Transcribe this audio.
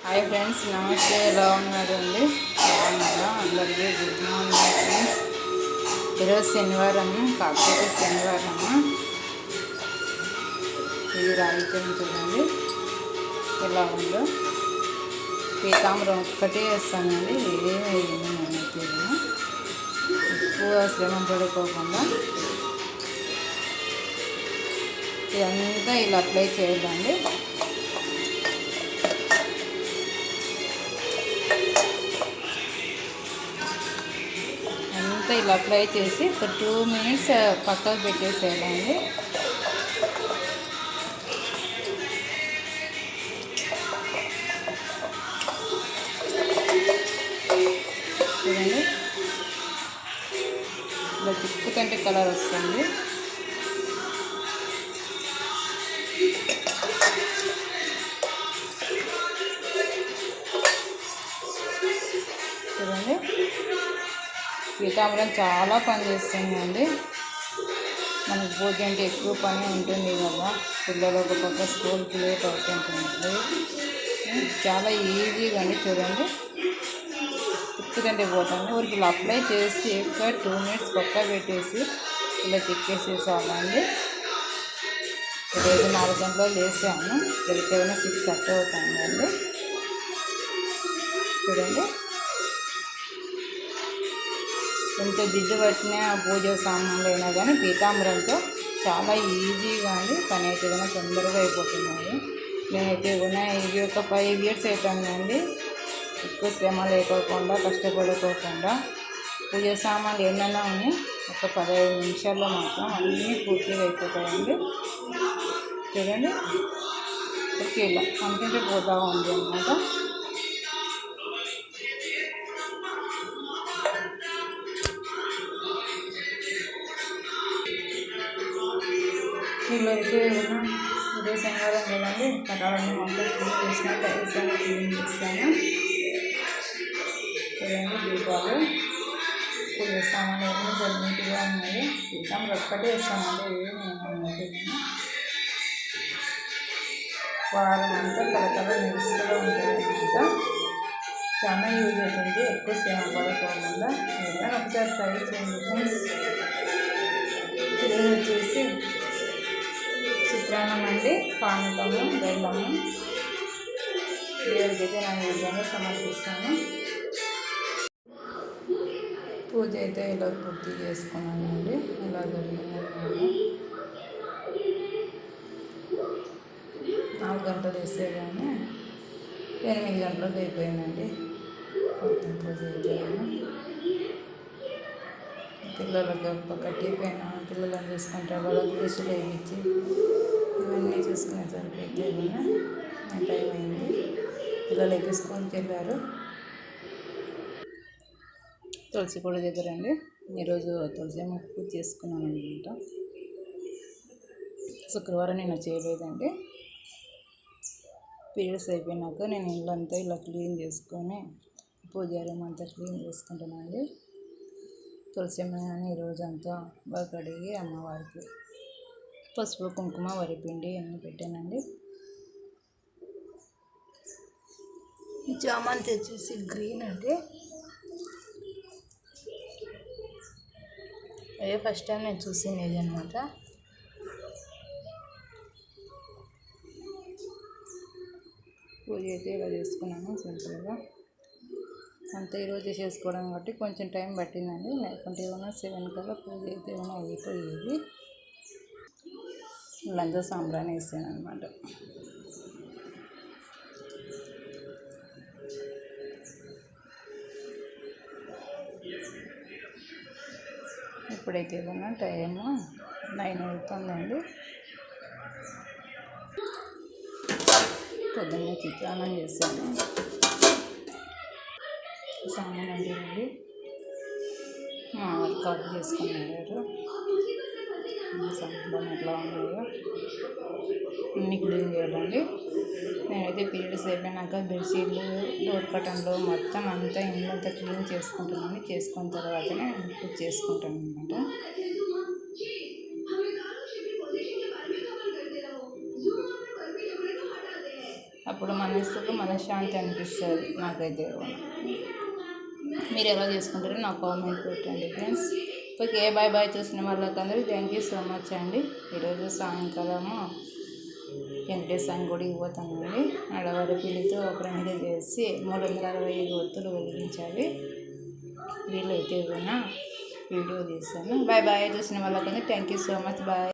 Hi friends, నమస్తే. ఎలా ఉన్నారండి? బాగున్నారా? అందరికీ గుడ్ మార్నింగ్ ఫ్రెండ్స్. ఈరోజు శనివారం, కాకపోతే శనివారము. ఇది రాయిచం చూడండి ఎలా ఉందో. పీతాంబరం ఒక్కటే వేస్తానండి, ఏమీ వేయను నేనైతే. ఎక్కువ శ్రమ పడుకోకుండా ఇదంతా ఇలా అప్లై చేయాలండి. అంతా ఇలా అప్లై చేసి ఒక 2 minutes పక్కకు పెట్టేసేయాలండి. చూడండి, ఇలా తిప్పుకుంటే కలర్ వస్తుంది. చూడండి, పీతాంబరం చాలా పని చేస్తుందండి. మనకు పూజ అంటే ఎక్కువ పని ఉంటుంది కదా, పిల్లలు ఒక పక్క స్కూల్కి లేట్ అవుతుంటుంది. చాలా ఈజీగా అండి. చూడండి, తిప్పుకుంటే పోతుంది. ఊరికి ఇలా అప్లై చేసి ఒక 2 minutes పక్క పెట్టేసి ఇలా తిక్కేసేసాలండి. ఈరోజు 4 గంటలకు లేసాము, వెళ్తేనే 6:30 అవుతుందండి. చూడండి, ఎంత జిడ్డు పట్టిన పూజ సామాన్లు అయినా కానీ పీతాంబరంతో చాలా ఈజీగా అండి పని అయితే కూడా తొందరగా అయిపోతున్నాయి. నేనైతే కూడా ఇది ఒక 5 years అవుతుందండి. ఎక్కువ శ్రమ లేకోకుండా, కష్టపడుకోకుండా పూజ సామాన్లు ఏమైనా ఉన్నాయి ఒక 15 నిమిషాల్లో మాత్రం అన్నీ పూర్తిగా అయిపోతాయండి. చూడండి, ఇలా అనుకుంటే పోతూ ఉంది అన్నమాట. వీళ్ళైతే ఇదే శనివారం కదండి, కటాలని మొత్తం క్లీన్ చేసిన, టైల్స్ అన్నీ క్లీన్ చేస్తాను. చూడండి, దీపాలు పూజ సామాన్లు ఏమో నీట్గా ఉన్నాయి. పీతాంబరం ఒక్కటే వేస్తామండి, ఏమి వారం అంతా కలకల మెరుస్తూ ఉంటుంది అన్నమాట. చాలా యూజ్ అవుతుంది, ఎక్కువ శ్రమ పడుకోకుండా. ఏదైనా ఒకసారి ట్రై చేయండి ఫ్రెండ్స్. ఈరోజు వచ్చేసి చిత్రాన్నం అండి, పానకము, బెల్లము దేవుడికైతే నైవేద్యంగా సమర్పిస్తాను. పూజ అయితే ఇలా పూర్తి చేసుకున్నానండి. ఇలా జరిగిందన్నమాట. 4 గంటలు వేస్తే కానీ 8 గంటలకు అయిపోయిందండి మొత్తం పూజ అయిపోయాను. పిల్లలకు పక్క టీపైన పిల్లలను చూసుకుంటే వాళ్ళకి డ్రెస్సులు వేయించి ఇవన్నీ చూసుకునేసరికి అయితే కూడా టైం అయింది. పిల్లలు అయితే స్కూల్కి వెళ్ళారు. తులసి పూజ దగ్గర అండి, ఈరోజు తులసి పూజ చేసుకున్నాను అనమాట. శుక్రవారం నేను చేయలేదండి. పీరియడ్స్ అయిపోయినాక నేను ఇల్లంతా ఇలా క్లీన్ చేసుకొని పూజ రూమ్ అంతా క్లీన్ చేసుకుంటానండి. తులసి అమ్మని ఈరోజు అంతా బాగా కడిగి అమ్మవారికి పసుపు, కుంకుమ, వరిపిండి అన్నీ పెట్టానండి. ఈ చామంతి వచ్చేసి గ్రీన్ అండి. అదే ఫస్ట్ టైం నేను చూసినది అనమాట. పూజ అయితే ఇలా చేసుకున్నాను సింపుల్గా. అంతా ఈరోజు చేసుకోవడం కాబట్టి కొంచెం టైం పట్టిందండి, లేకుంటే ఏమైనా 7 కల్లా పూజ అయితే ఏమైనా అయిపోయేది. వీళ్ళంతా సాంబ్రాణి వేసాను అనమాట. ఇప్పుడైతే ఏమన్నా టైము 9 అవుతుందండి. పొద్దున్న చిత్రాన్నం చేశాను. సామాన్ అండి మా వారు కాల్ చేసుకున్నారు. సాంబార్ ఎట్లా ఉన్నాయో అన్నీ క్లీన్ చేయాలండి. నేనైతే పీరియడ్స్ అయిపోయినాక బెడ్షీట్లు, డోర్ కర్టన్లు మొత్తం అంతా ఇల్లంతా క్లీన్ చేసుకుంటానండి. చేసుకున్న తర్వాతనే పూజ చేసుకుంటాను అనమాట. అప్పుడు మనసుకు మనశ్శాంతి అనిపిస్తుంది నాకైతే. మీరు ఎలా చేసుకుంటారో నాకు కామెంట్ పెట్టండి ఫ్రెండ్స్. Okay, bye bye. చూసిన వాళ్ళకందరూ థ్యాంక్ యూ సో మచ్ అండి. ఈరోజు సాయంకాలము వెంకటేశ్వర గుడికి పోతానండి. ఆడవారి పిల్లితో ప్రమిద చేసి 365 ఒత్తులు వెలిగించాలి. వీలైతే కూడా వీడియో తీస్తాను. Bye bye. చూసిన వాళ్ళకందరూ thank you so much. Bye.